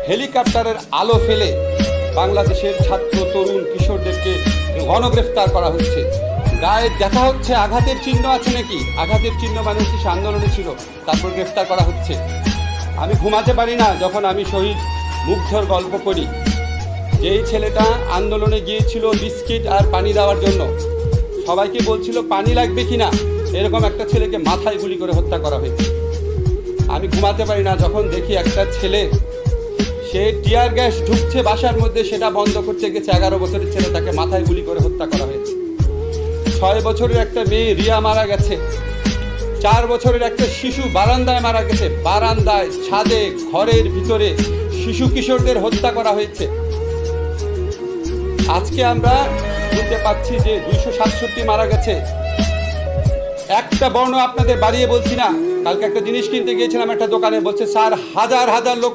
হেলিকপ্টারের আলো ফেলে বাংলাদেশের ছাত্র তরুণ কিশোরদেরকে গণগ্রেফতার করা হচ্ছে। গায়ে দেখা হচ্ছে আঘাতের চিহ্ন আছে নাকি, আঘাতের চিহ্ন মানে হচ্ছে সে আন্দোলনে ছিল, তারপর গ্রেফতার করা হচ্ছে। আমি ঘুমাতে পারি না যখন আমি শহীদ মুগ্ধর গল্প করি। যেই ছেলেটা আন্দোলনে গিয়েছিল বিস্কিট আর পানি দেওয়ার জন্য, সবাইকে বলছিল পানি লাগবে কিনা, এরকম একটা ছেলেকে মাথায় গুলি করে হত্যা করা হয়েছে। আমি ঘুমাতে পারি না যখন দেখি একটা ছেলে সে টিয়ার গ্যাস ঢুকছে বাসার মধ্যে, সেটা বন্ধ করতে গেছে, 11 বছরের ছেলে, তাকে মাথায় গুলি করে হত্যা করা হয়েছে। 6 বছরের একটা মেয়ে রিয়া মারা গেছে। 4 বছরের একটা শিশু বারান্দায় মারা গেছে, বারান্দায়, ছাদে, ঘরের ভিতরে শিশু কিশোরদের হত্যা করা হয়েছে। আজকে আমরা শুনতে পাচ্ছি যে 267 মারা গেছে। একটা বর্ণ আপনাদের বাড়িয়ে বলছি না। কালকে একটা জিনিস কিনতে গিয়েছিলাম একটা দোকানে, বলছে স্যার হাজার হাজার লোক